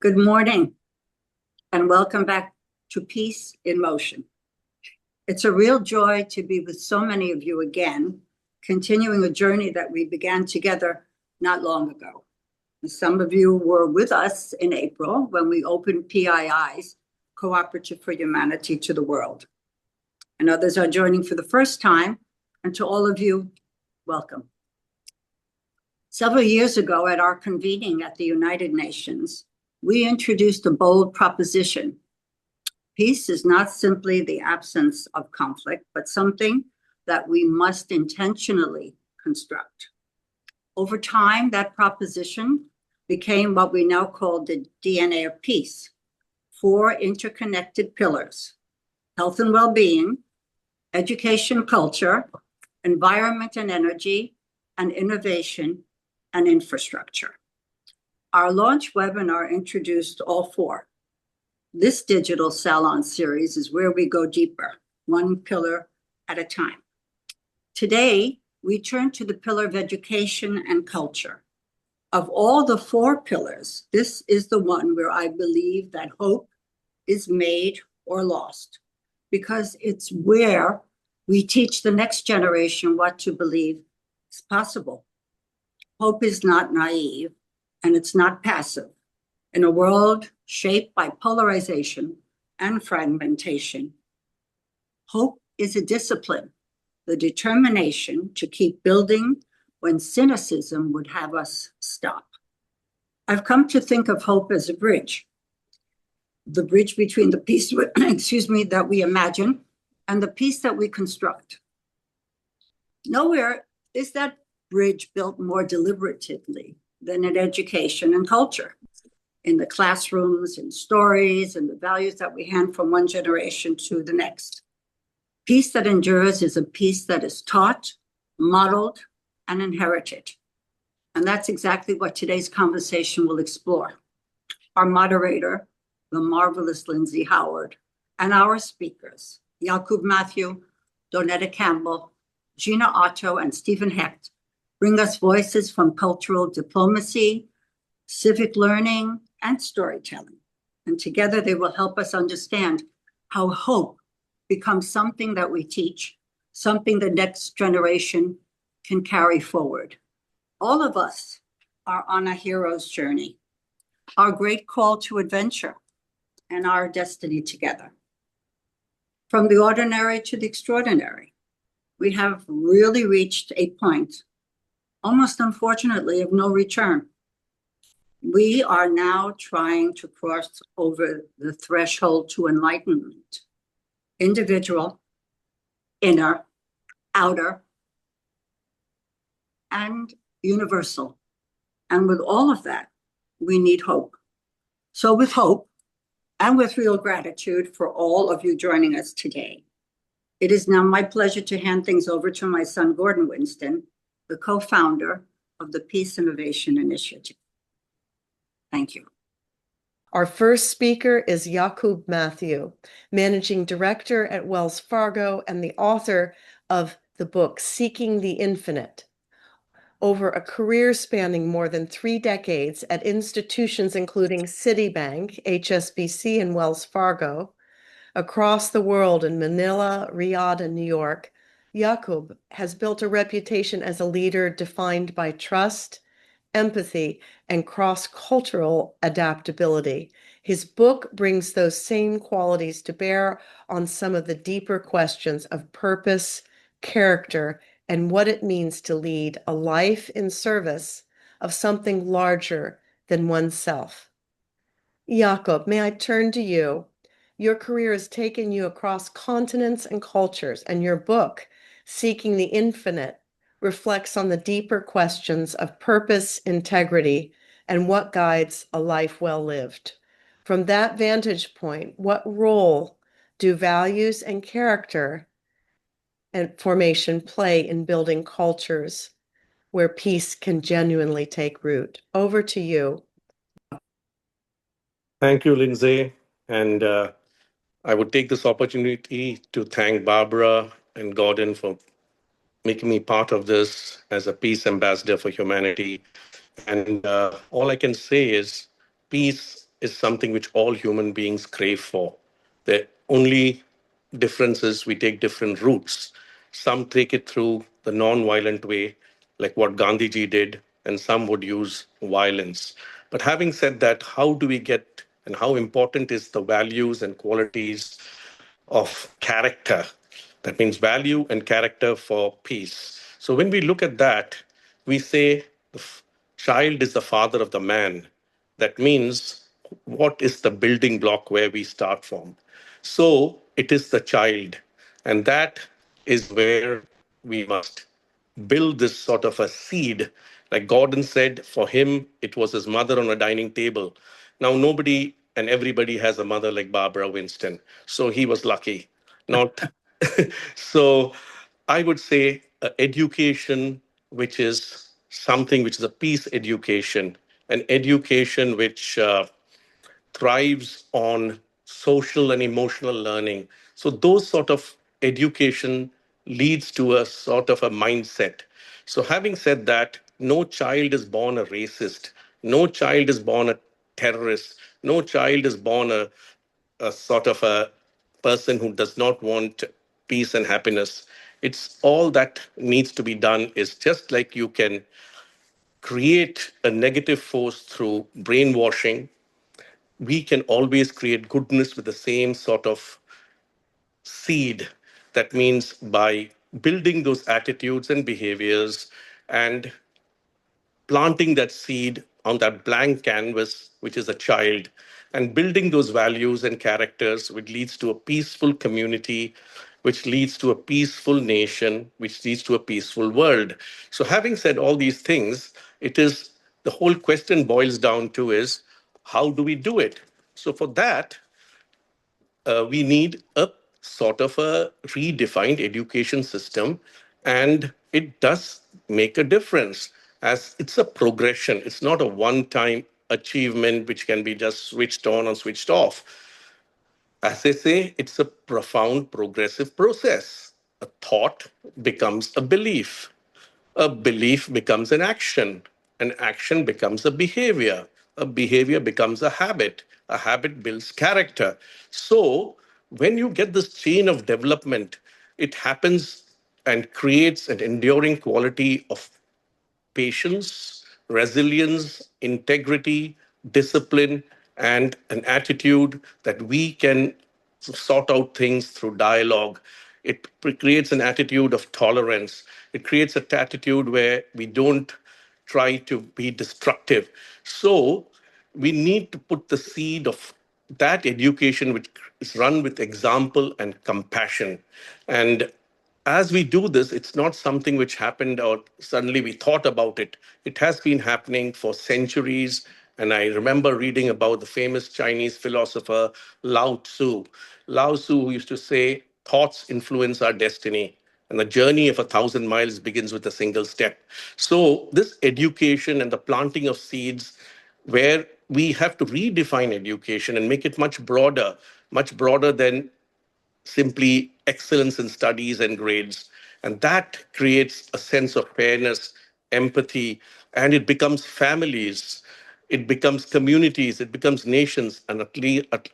Good morning, and welcome back to Peace in Motion. It's a real joy to be with so many of you again, continuing a journey that we began together not long ago. Some of you were with us in April when we opened PII's Cooperative for Humanity to the world. And others are joining for the first time, and to all of you, welcome. Several years ago at our convening at the United Nations, we introduced a bold proposition. Peace is not simply the absence of conflict, but something that we must intentionally construct. Over time, that proposition became what we now call the DNA of peace. 4 interconnected pillars: health and well-being, education, culture, environment and energy, and innovation and infrastructure. Our launch webinar introduced all 4. This digital salon series is where we go deeper, one pillar at a time. Today, we turn to the pillar of education and culture. Of all the 4 pillars, this is the one where I believe that hope is made or lost, because it's where we teach the next generation what to believe is possible. Hope is not naive, and it's not passive. In a world shaped by polarization and fragmentation, hope is a discipline, the determination to keep building when cynicism would have us stop. I've come to think of hope as a bridge, the bridge between the peace, that we imagine and the peace that we construct. Nowhere is that bridge built more deliberatively than in education and culture, in the classrooms, in stories, and the values that we hand from one generation to the next. Peace that endures is a peace that is taught, modeled, and inherited. And that's exactly what today's conversation will explore. Our moderator, the marvelous Lindsay Howard, and our speakers, Yakub Mathew, Donetta Campbell, Gina Otto, and Stephen Hecht, bring us voices from cultural diplomacy, civic learning, and storytelling. And together they will help us understand how hope becomes something that we teach, something the next generation can carry forward. All of us are on a hero's journey, our great call to adventure, and our destiny together. From the ordinary to the extraordinary, we have really reached a point, almost unfortunately, of no return. We are now trying to cross over the threshold to enlightenment. Individual, inner, outer, and universal. And with all of that, we need hope. So with hope, and with real gratitude for all of you joining us today, it is now my pleasure to hand things over to my son, Gordon Winston, the co-founder of the Peace Innovation Initiative. Thank you. Our first speaker is Yakub Mathew, Managing Director at Wells Fargo and the author of the book Seeking the Infinite. Over a career spanning more than 3 decades at institutions including Citibank, HSBC, and Wells Fargo, across the world in Manila, Riyadh, and New York, Yakub has built a reputation as a leader defined by trust, empathy, and cross-cultural adaptability. His book brings those same qualities to bear on some of the deeper questions of purpose, character, and what it means to lead a life in service of something larger than oneself. Yakub, may I turn to you? Your career has taken you across continents and cultures, and your book, Seeking the Infinite, reflects on the deeper questions of purpose, integrity, and what guides a life well lived. From that vantage point, what role do values and character and formation play in building cultures where peace can genuinely take root? Over to you. Thank you, Lindsay. And I would take this opportunity to thank Barbara and Gordon for making me part of this as a peace ambassador for humanity. And all I can say is peace is something which all human beings crave for. The only difference is we take different routes. Some take it through the non-violent way, like what Gandhiji did, and some would use violence. But having said that, how do we get and how important is the values and qualities of character? That means value and character for peace. So when we look at that, we say the child is the father of the man. That means what is the building block where we start from? So it is the child. And that is where we must build this sort of a seed. Like Gordon said, for him, it was his mother on a dining table. Now, nobody and everybody has a mother like Barbara Winston. So he was lucky. Not so I would say education, which is something which is a peace education, an education which thrives on social and emotional learning. So those sort of education leads to a sort of a mindset. So having said that, no child is born a racist, no child is born a terrorist, no child is born a sort of a person who does not want peace and happiness. It's all that needs to be done is just like you can create a negative force through brainwashing, we can always create goodness with the same sort of seed. That means by building those attitudes and behaviors and planting that seed on that blank canvas, which is a child, and building those values and characters, which leads to a peaceful community, which leads to a peaceful nation, which leads to a peaceful world. So, having said all these things, it is the whole question boils down to is how do we do it? So, for that, we need a sort of a redefined education system, and it does make a difference as it's a progression. It's not a one-time achievement which can be just switched on or switched off. As they say, it's a profound progressive process. A thought becomes a belief becomes an action becomes a behavior becomes a habit builds character. So, when you get this chain of development, it happens and creates an enduring quality of patience, resilience, integrity, discipline, and an attitude that we can sort out things through dialogue. It creates an attitude of tolerance. It creates an attitude where we don't try to be destructive. So we need to put the seed of that education, which is run with example and compassion. And as we do this, it's not something which happened or suddenly we thought about it. It has been happening for centuries. And I remember reading about the famous Chinese philosopher Lao Tzu. Lao Tzu who used to say, thoughts influence our destiny. And the journey of 1,000 miles begins with a single step. So, this education and the planting of seeds, where we have to redefine education and make it much broader than simply excellence in studies and grades. And that creates a sense of fairness, empathy, and it becomes families, it becomes communities, it becomes nations, and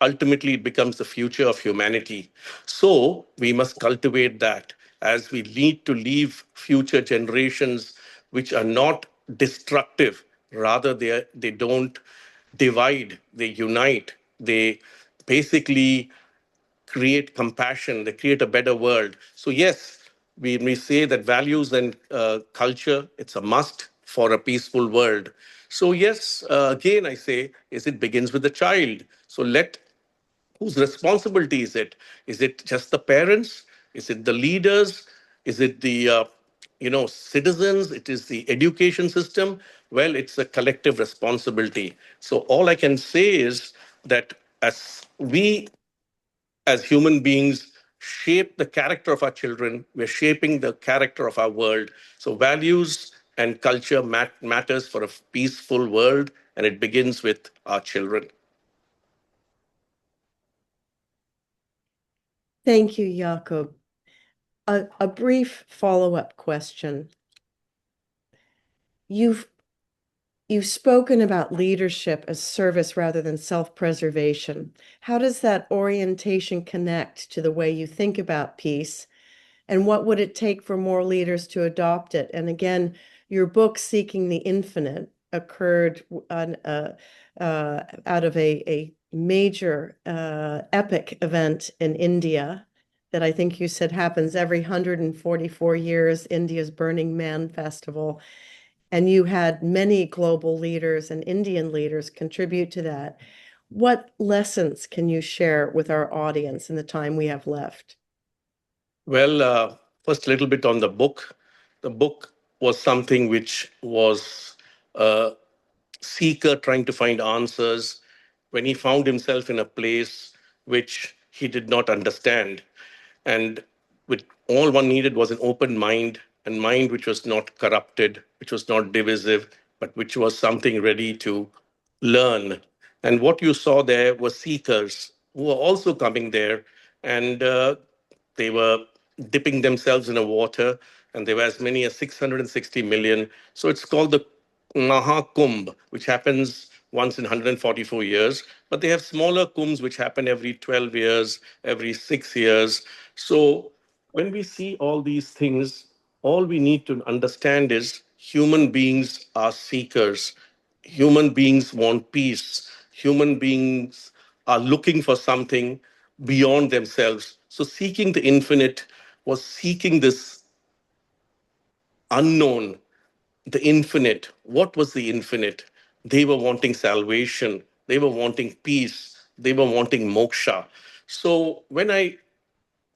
ultimately it becomes the future of humanity. So we must cultivate that as we need to leave future generations which are not destructive, rather they don't divide, they unite, they basically create compassion, they create a better world. So, yes, we say that values and culture, it's a must for a peaceful world. So, yes, again, I say, is it begins with the child. So, whose responsibility is it? Is it just the parents? Is it the leaders? Is it the citizens? It is the education system. Well, it's a collective responsibility. So all I can say is that as human beings shape the character of our children, we're shaping the character of our world. So values and culture matters for a peaceful world, and it begins with our children. Thank you, Yakub. A brief follow-up question. You've You've spoken about leadership as service rather than self-preservation. How does that orientation connect to the way you think about peace? And what would it take for more leaders to adopt it? And again, your book, Seeking the Infinite, occurred out of a major epic event in India that I think you said happens every 144 years, India's Burning Man Festival. And you had many global leaders and Indian leaders contribute to that. What lessons can you share with our audience in the time we have left? Well, first, a little bit on the book. The book was something which was a seeker trying to find answers when he found himself in a place which he did not understand. And with all one needed was an open mind, and mind which was not corrupted, which was not divisive, but which was something ready to learn. And what you saw there were seekers who were also coming there, and they were dipping themselves in a water, and there were as many as 660 million. So it's called the Mahakumbh, which happens once in 144 years, but they have smaller kumbhs which happen every 12 years, every 6 years. So when we see all these things, all we need to understand is human beings are seekers. Human beings want peace. Human beings are looking for something beyond themselves. So seeking the infinite was seeking this unknown, the infinite. What was the infinite? They were wanting salvation. They were wanting peace. They were wanting moksha. So when I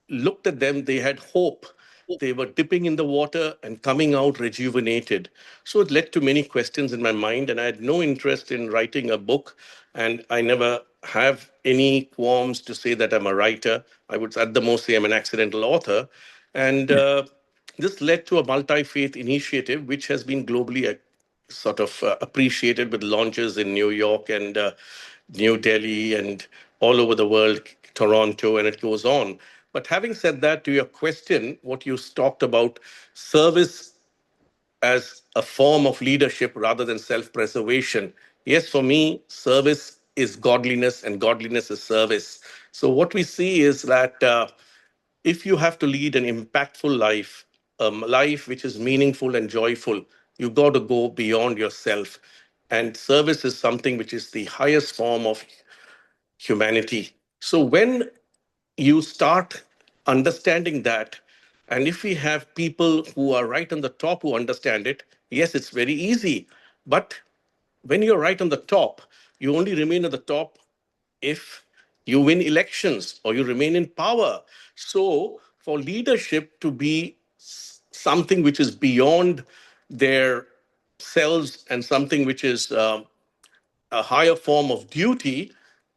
looked at them, they had hope. They were dipping in the water and coming out rejuvenated. So it led to many questions in my mind, and I had no interest in writing a book. And I never have any qualms to say that I'm a writer. I would at the most say I'm an accidental author. And this led to a multi faith initiative, which has been globally sort of appreciated with launches in New York and New Delhi and all over the world, Toronto, and it goes on. But having said that, to your question, what you talked about, service as a form of leadership rather than self preservation. Yes, for me, service is godliness and godliness is service. So, what we see is that if you have to lead an impactful life, a life which is meaningful and joyful, you got to go beyond yourself. And service is something which is the highest form of humanity. So when you start understanding that, and if we have people who are right on the top who understand it, yes, it's very easy. But when you're right on the top, you only remain at the top if you win elections or you remain in power. So, for leadership to be something which is beyond their selves and something which is a higher form of duty,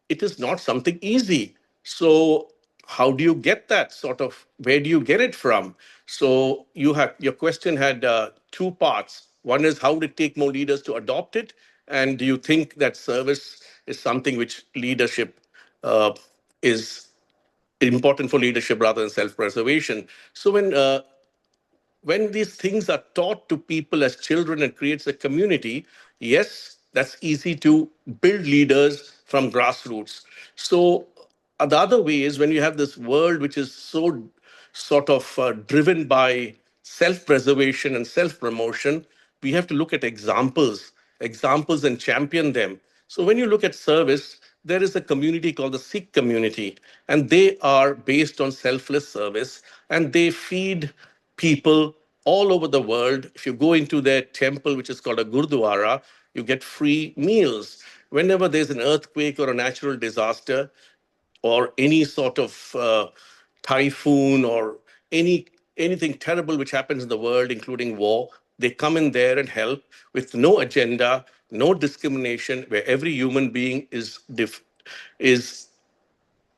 it is not something easy. So, how do you get that sort of? Where do you get it from? So, you have your question had two parts. One is how did it take more leaders to adopt it, and do you think that service is something which leadership is important for leadership rather than self-preservation? So, when these things are taught to people as children and creates a community, yes, that's easy to build leaders from grassroots. So the other way is when you have this world which is so sort of driven by self-preservation and self-promotion, we have to look at examples and champion them. So when you look at service, there is a community called the Sikh community, and they are based on selfless service, and they feed people all over the world. If you go into their temple, which is called a Gurdwara, you get free meals. Whenever there's an earthquake or a natural disaster, or any sort of typhoon or anything terrible which happens in the world, including war, they come in there and help with no agenda, no discrimination, where every human being is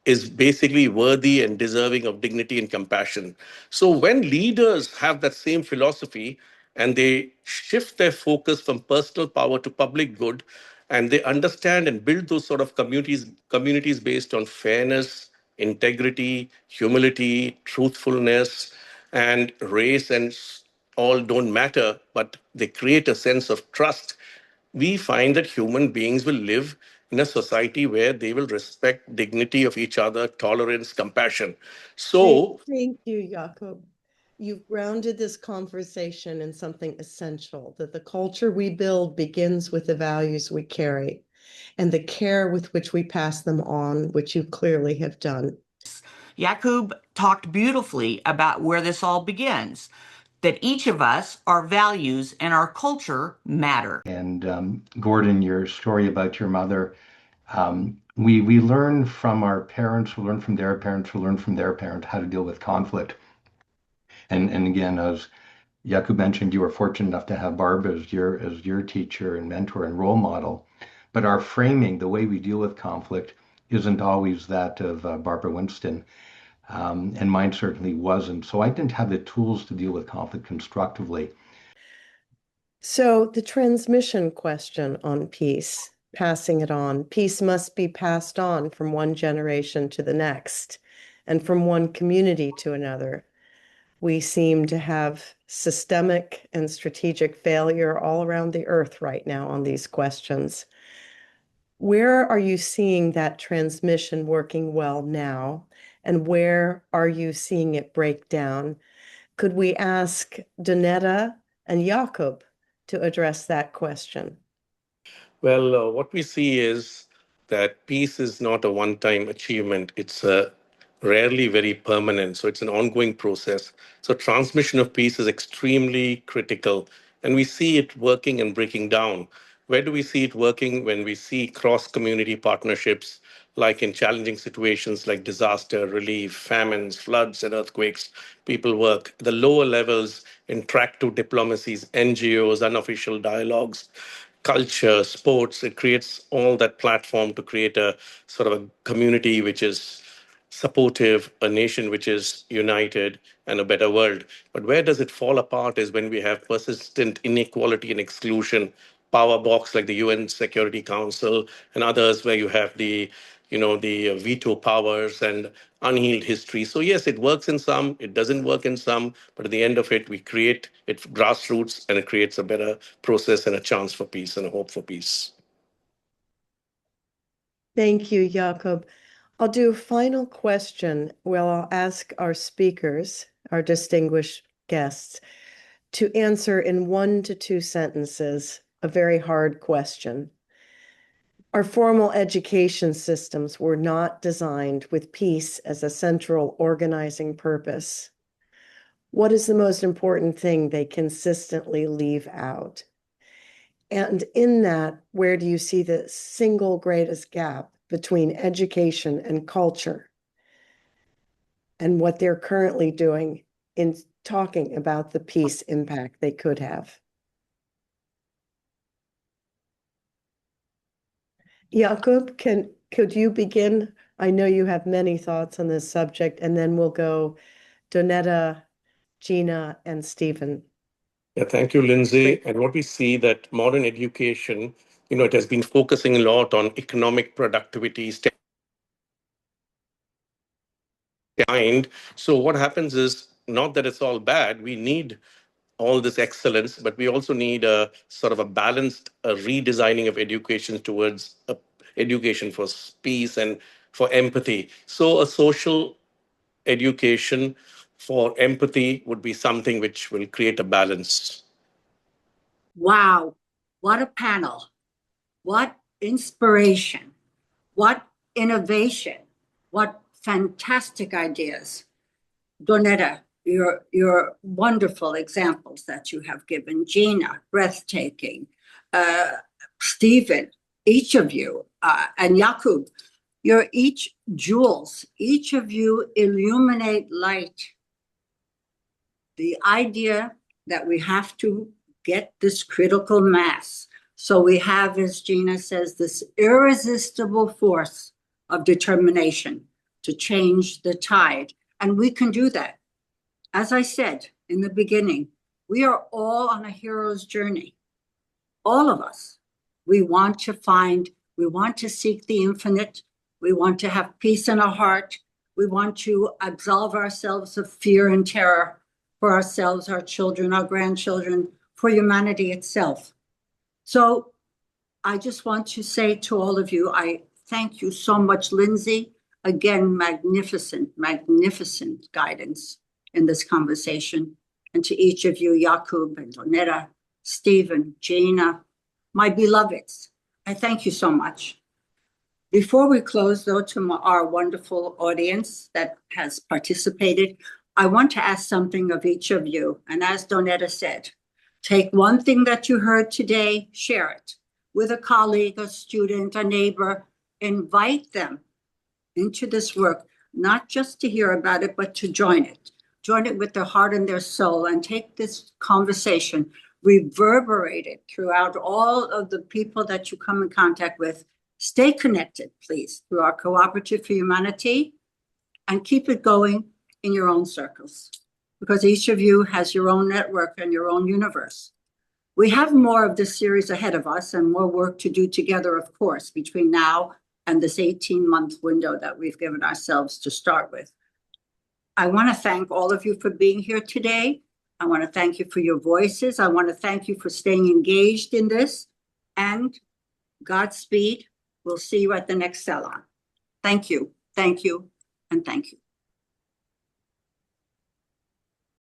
is basically worthy and deserving of dignity and compassion. So when leaders have that same philosophy and they shift their focus from personal power to public good, and they understand and build those sort of communities based on fairness, integrity, humility, truthfulness, and race and all don't matter, but they create a sense of trust. we find that human beings will live in a society where they will respect dignity of each other, tolerance, compassion. So Thank you, Yakub. You've grounded this conversation in something essential, that the culture we build begins with the values we carry and the care with which we pass them on, which you clearly have done. Yakub talked beautifully about where this all begins, that each of us, our values and our culture matter. And Gordon, your story about your mother, we learn from our parents, we learn from their parents, we learn from their parents how to deal with conflict. And again, as Yakub mentioned, you were fortunate enough to have Barb as your teacher and mentor and role model. But our framing, the way we deal with conflict, isn't always that of Barbara Winston. And mine certainly wasn't. So I didn't have the tools to deal with conflict constructively. So the transmission question on peace, passing it on. Peace must be passed on from one generation to the next and from one community to another. We seem to have systemic and strategic failure all around the earth right now on these questions. Where are you seeing that transmission working well now? And where are you seeing it break down? Could we ask Donetta and Yakub to address that question? well, what we see is that peace is not a one-time achievement. It's rarely very permanent. So it's an ongoing process. So transmission of peace is extremely critical. And we see it working and breaking down. Where do we see it working? When we see cross-community partnerships, like in challenging situations like disaster relief, famines, floods, and earthquakes, people work. The lower levels interact to diplomacies, NGOs, unofficial dialogues, culture, sports. It creates all that platform to create a sort of a community which is supportive, a nation which is united, and a better world. But where does it fall apart is when we have persistent inequality and exclusion, power box like the UN Security Council and others, where you have the veto powers and unhealed history. So yes, it works in some, it doesn't work in some, but at the end of it, we create it grassroots, and it creates a better process and a chance for peace and a hope for peace. Thank you, Yakub. I'll do a final question. Well, I'll ask our speakers, our distinguished guests, to answer in 1 to 2 sentences a very hard question. Our formal education systems were not designed with peace as a central organizing purpose. What is the most important thing they consistently leave out? And in that, where do you see the single greatest gap between education and culture and what they're currently doing in talking about the peace impact they could have? Yakub, could you begin? I know you have many thoughts on this subject, and then we'll go Donetta, Gina, and Stephen. Yeah, thank you, Lindsay. Great. And what we see that modern education, it has been focusing a lot on economic productivity. So what happens is not that it's all bad. We need all this excellence, but we also need a sort of a balanced redesigning of education towards education for peace and for empathy. So a social education for empathy would be something which will create a balance. Wow, what a panel. What inspiration. What innovation. What fantastic ideas. Donetta, your wonderful examples that you have given. Gina, breathtaking. Stephen, each of you, and Yakub, you're each jewels. Each of you illuminate light. The idea that we have to get this critical mass. So we have, as Gina says, this irresistible force of determination to change the tide. And we can do that. As I said in the beginning, we are all on a hero's journey. All of us. We want to seek the infinite. We want to have peace in our heart. We want to absolve ourselves of fear and terror for ourselves, our children, our grandchildren, for humanity itself. So I just want to say to all of you, I thank you so much, Lindsay. Again, magnificent, magnificent guidance in this conversation. And to each of you, Yakub and Donetta, Stephen, Jana, my beloveds, I thank you so much. Before we close, though, to our wonderful audience that has participated, I want to ask something of each of you. And as Donetta said, take one thing that you heard today, share it with a colleague, a student, a neighbor. Invite them into this work, not just to hear about it, but to join it. Join it with their heart and their soul, and take this conversation, reverberate it throughout all of the people that you come in contact with. Stay connected, please, through our Cooperative for Humanity, and keep it going in your own circles, because each of you has your own network and your own universe. We have more of this series ahead of us and more work to do together, of course, between now and this 18-month window that we've given ourselves to start with. I want to thank all of you for being here today. I want to thank you for your voices. I want to thank you for staying engaged in this, and Godspeed. We'll see you at the next salon. Thank you, and thank you.